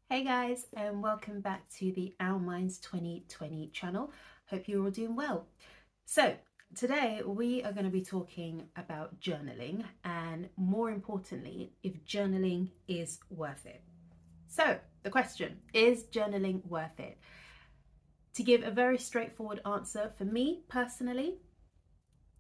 Hey guys, and welcome back to the Our Minds 2020 channel. Hope you're all doing well. So, today we are going to be talking about journaling and, more importantly, if journaling is worth it. So, the question is journaling worth it? To give a very straightforward answer, for me personally,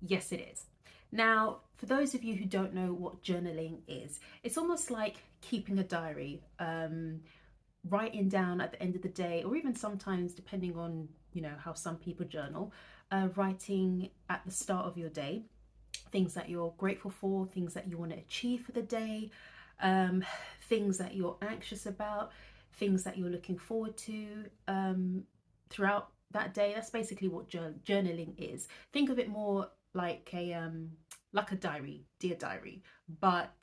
yes, it is. Now, for those of you who don't know what journaling is, it's almost like keeping a diary. Writing down at the end of the day, or even sometimes depending on how some people journal, writing at the start of your day things that you're grateful for, things that you want to achieve for the day, um, things that you're anxious about, things that you're looking forward to throughout that day. That's basically what journaling is. Think of it more like a diary, dear diary, but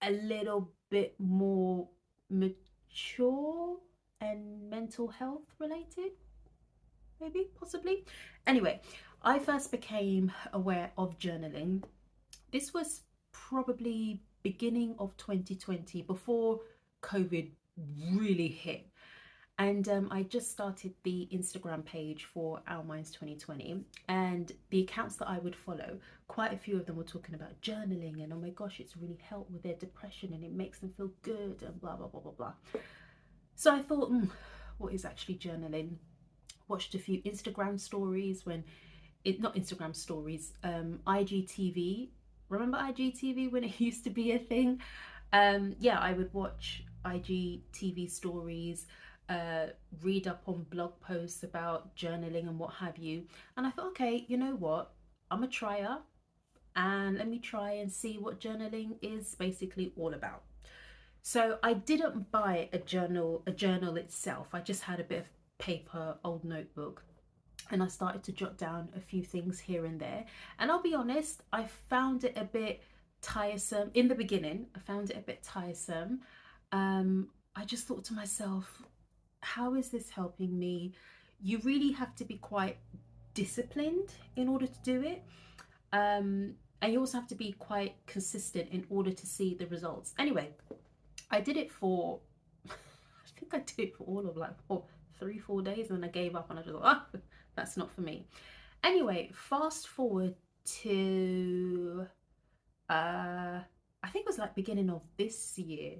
a little bit more mature and mental health related, maybe, possibly. Anyway, I first became aware of journaling. This was probably beginning of 2020, before COVID really hit. And I just started the Instagram page for Our Minds 2020, and the accounts that I would follow, quite a few of them were talking about journaling and oh my gosh, it's really helped with their depression and it makes them feel good and blah blah blah blah blah. So I thought, what is actually journaling? Watched a few Instagram stories when not Instagram stories, IGTV. Remember IGTV when it used to be a thing? Yeah, I would watch IGTV stories, read up on blog posts about journaling and what have you. And I thought, okay, you know what? I'm a trier, and let me try and see what journaling is basically all about. So I didn't buy a journal itself. I just had a bit of paper, old notebook, and I started to jot down a few things here and there. And I'll be honest, I found it a bit tiresome in the beginning. I found it a bit tiresome. I just thought to myself, how is this helping me? You really have to be quite disciplined in order to do it. And you also have to be quite consistent in order to see the results. Anyway, I did it for, I think I did it for all of like 3-4 days, and then I gave up and I just thought, oh, that's not for me. Anyway, fast forward to, I think it was like beginning of this year.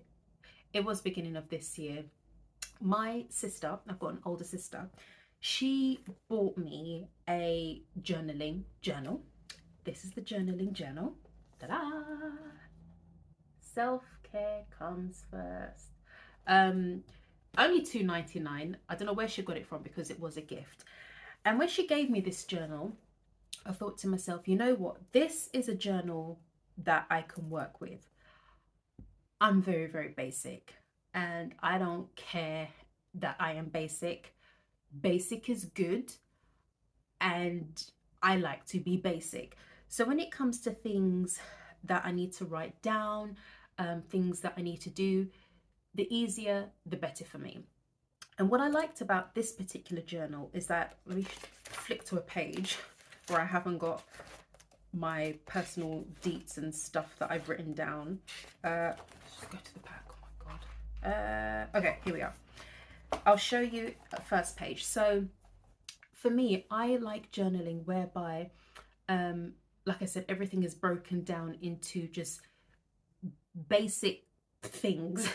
It was beginning of this year. My sister, I've got an older sister, she bought me a journaling journal. This is the journaling journal. Ta-da! Self-care comes first. Only $2.99. I don't know where she got it from because it was a gift. And when she gave me this journal, I thought to myself, you know what? This is a journal that I can work with. I'm very, very basic, and I don't care that I am basic. Basic is good, and I like to be basic. So when it comes to things that I need to write down, things that I need to do, the easier, the better for me. And what I liked about this particular journal is that, let me flick to a page where I haven't got my personal deets and stuff that I've written down. Just go to the back. Oh my god. Okay, here we are. I'll show you a first page. So for me, I like journaling whereby, like I said, everything is broken down into just basic things.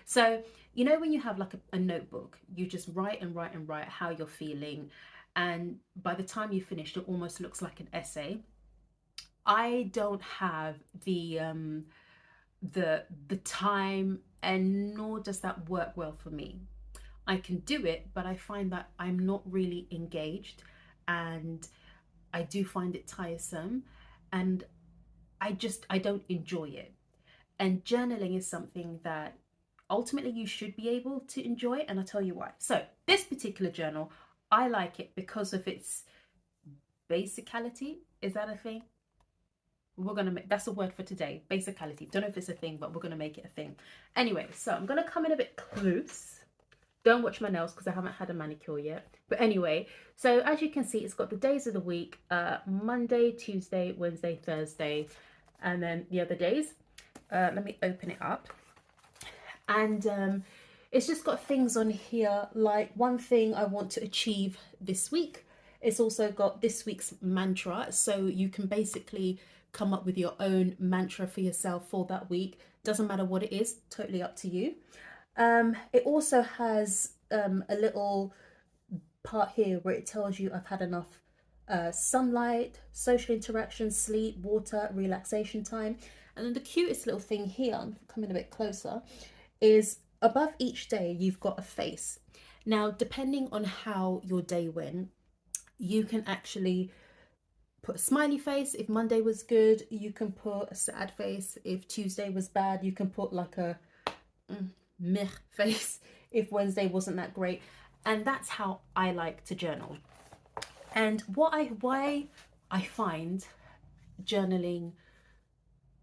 So when you have like a notebook, you just write and write and write how you're feeling, and by the time you finish, it almost looks like an essay. I don't have the time, and nor does that work well for me. I can do it, but I find that I'm not really engaged, and I do find it tiresome, and I don't enjoy it. And journaling is something that ultimately you should be able to enjoy, and I'll tell you why. So this particular journal, I like it because of its basicality. Is that a thing? We're gonna make, that's a word for today, basicality. Don't know if it's a thing, but we're gonna make it a thing. Anyway, so I'm gonna come in a bit close. Don't watch my nails because I haven't had a manicure yet. But anyway, so as you can see, it's got the days of the week, Monday, Tuesday, Wednesday, Thursday, and then the other days. Let me open it up. And it's just got things on here like one thing I want to achieve this week. It's also got this week's mantra, so you can basically come up with your own mantra for yourself for that week. Doesn't matter what it is, totally up to you. It also has a little part here where it tells you I've had enough sunlight, social interaction, sleep, water, relaxation time. And then the cutest little thing here, I'm coming a bit closer, is above each day you've got a face. Now, depending on how your day went, you can actually put a smiley face if Monday was good. You can put a sad face if Tuesday was bad. You can put like a meh face if Wednesday wasn't that great. And that's how I like to journal. And why I find journaling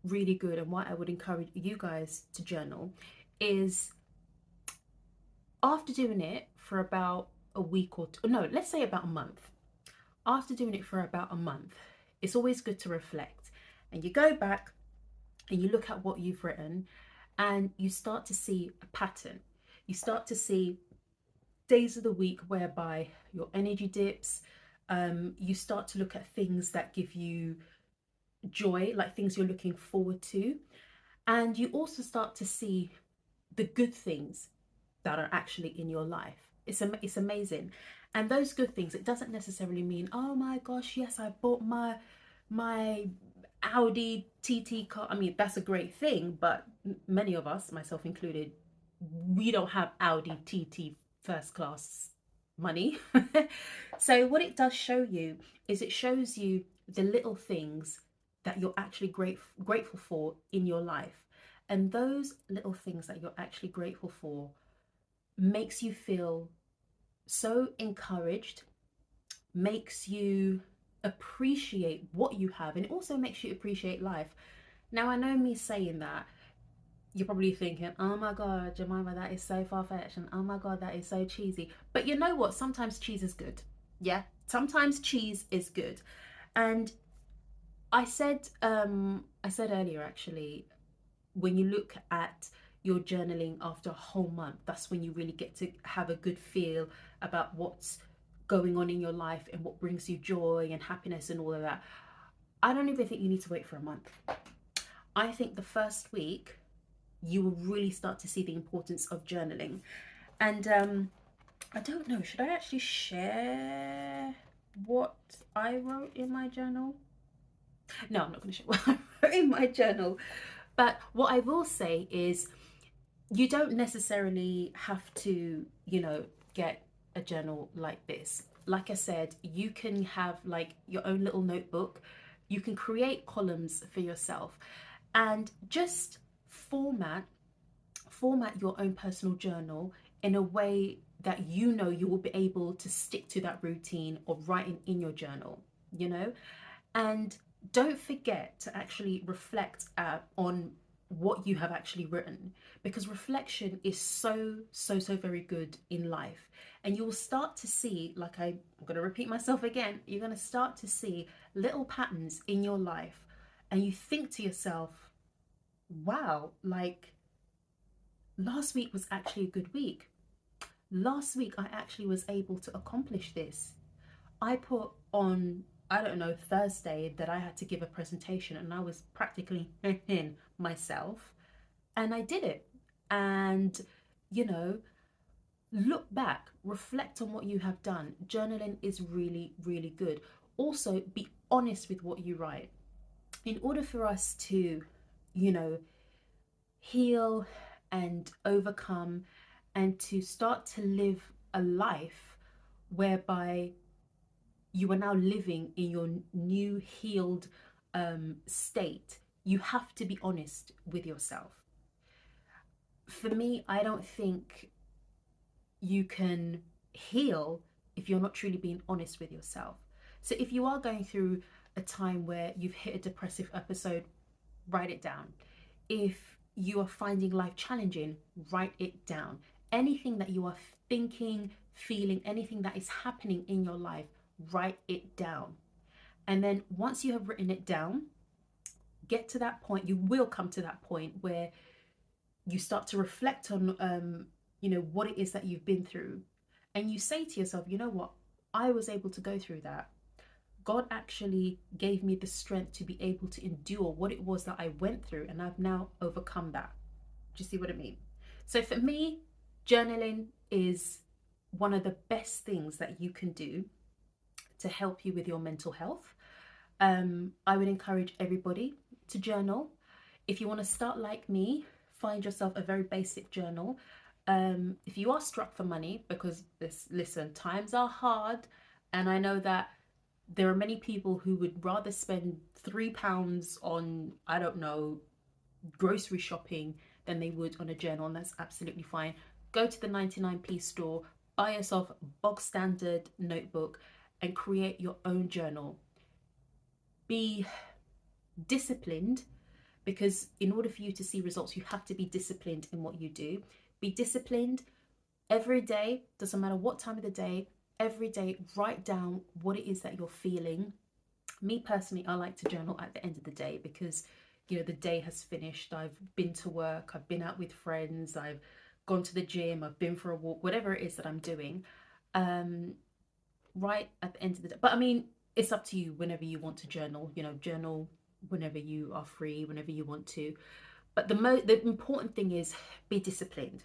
really good and why I would encourage you guys to journal is after doing it for about a week or two, no, let's say about a month. After doing it for about a month, it's always good to reflect. And you go back and you look at what you've written and you start to see a pattern. You start to see days of the week whereby your energy dips. You start to look at things that give you joy, like things you're looking forward to. And you also start to see the good things that are actually in your life. It's amazing. And those good things, it doesn't necessarily mean, oh my gosh, yes, I bought my Audi TT car. I mean, that's a great thing, but many of us, myself included, we don't have Audi TT first class money. So what it does show you is it shows you the little things that you're actually grateful for in your life. And those little things that you're actually grateful for makes you feel so encouraged, makes you appreciate what you have, and it also makes you appreciate life. Now, I know me saying that, you're probably thinking, oh my God, Jemima, that is so far-fetched, and oh my God, that is so cheesy. But you know what? Sometimes cheese is good. Yeah, sometimes cheese is good. And I said earlier actually, when you look at your journaling after a whole month, that's when you really get to have a good feel about what's going on in your life and what brings you joy and happiness and all of that. I don't even think you need to wait for a month. I think the first week you will really start to see the importance of journaling. And I don't know, should I actually share what I wrote in my journal? No, I'm not going to share what I wrote in my journal. But what I will say is you don't necessarily have to, get a journal like this. Like I said, you can have like your own little notebook. You can create columns for yourself and just format your own personal journal in a way that you will be able to stick to that routine of writing in your journal, and don't forget to actually reflect on what you have actually written, because reflection is so very good in life. And you will start to see, like I'm going to repeat myself again, you're going to start to see little patterns in your life, and you think to yourself, wow, like last week was actually a good week. Last week I actually was able to accomplish this. I put on, I don't know, Thursday that I had to give a presentation, and I was practically in myself, and I did it. And, you know, look back, reflect on what you have done. Journaling is really good. Also, be honest with what you write. In order for us to, you know, heal and overcome and to start to live a life whereby you are now living in your new healed state, you have to be honest with yourself. For me, I don't think you can heal if you're not truly being honest with yourself. So if you are going through a time where you've hit a depressive episode, write it down. If you are finding life challenging, write it down. Anything that you are thinking, feeling, anything that is happening in your life, write it down. And then once you have written it down, get to that point, you will come to that point where you start to reflect on you know, what it is that you've been through, and you say to yourself, you know what, I was able to go through that. God actually gave me the strength to be able to endure what it was that I went through, and I've now overcome that. Do you see what I mean? So for me, journaling is one of the best things that you can do to help you with your mental health. I would encourage everybody to journal. If you want to start like me, find yourself a very basic journal. If you are struck for money, because listen, times are hard, and I know that there are many people who would rather spend £3 on, I don't know, grocery shopping than they would on a journal, and that's absolutely fine. Go to the 99p store, buy yourself a bog standard notebook, and create your own journal. Be disciplined, because in order for you to see results, you have to be disciplined in what you do. Be disciplined every day, doesn't matter what time of the day, every day, write down what it is that you're feeling. Me personally, I like to journal at the end of the day, because you know, the day has finished, I've been to work, I've been out with friends, I've gone to the gym, I've been for a walk, whatever it is that I'm doing, right at the end of the day. But I mean, it's up to you whenever you want to journal, you know, journal whenever you are free, whenever you want to. But the important thing is, be disciplined.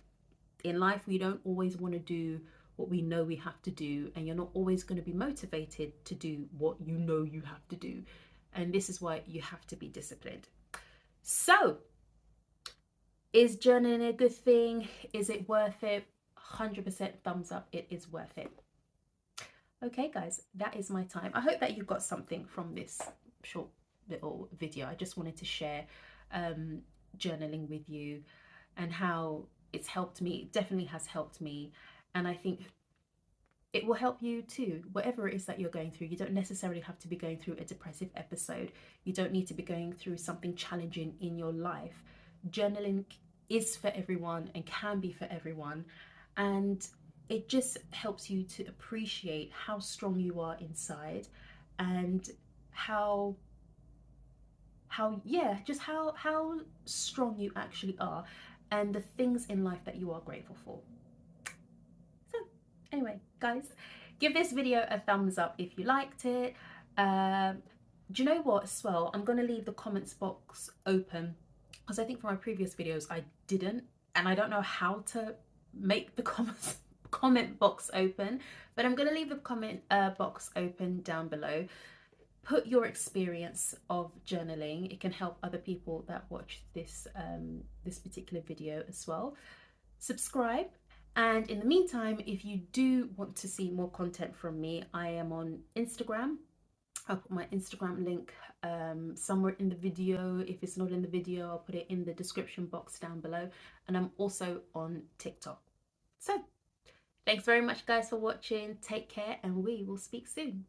In life, we don't always want to do what we know we have to do, and you're not always going to be motivated to do what you know you have to do. And this is why you have to be disciplined. So, is journaling a good thing? Is it worth it? 100% thumbs up, it is worth it. Okay, guys, that is my time. I hope that you got something from this short little video. I just wanted to share journaling with you and how it's helped me. It definitely has helped me, and I think it will help you too, whatever it is that you're going through. You don't necessarily have to be going through a depressive episode. You don't need to be going through something challenging in your life. Journaling is for everyone and can be for everyone, and it just helps you to appreciate how strong you are inside, and how yeah, just how strong you actually are, and the things in life that you are grateful for. So anyway, guys, give this video a thumbs up if you liked it. Do you know what, as well, I'm going to leave the comments box open, because I think for my previous videos I didn't, and I don't know how to make the comment box open, but I'm going to leave the comment box open down below. Put your experience of journaling. It can help other people that watch this this particular video as well. Subscribe, and in the meantime, if you do want to see more content from me, I am on Instagram. I'll put my Instagram link somewhere in the video. If it's not in the video, I'll put it in the description box down below, and I'm also on TikTok. So thanks very much, guys, for watching. Take care, and we will speak soon.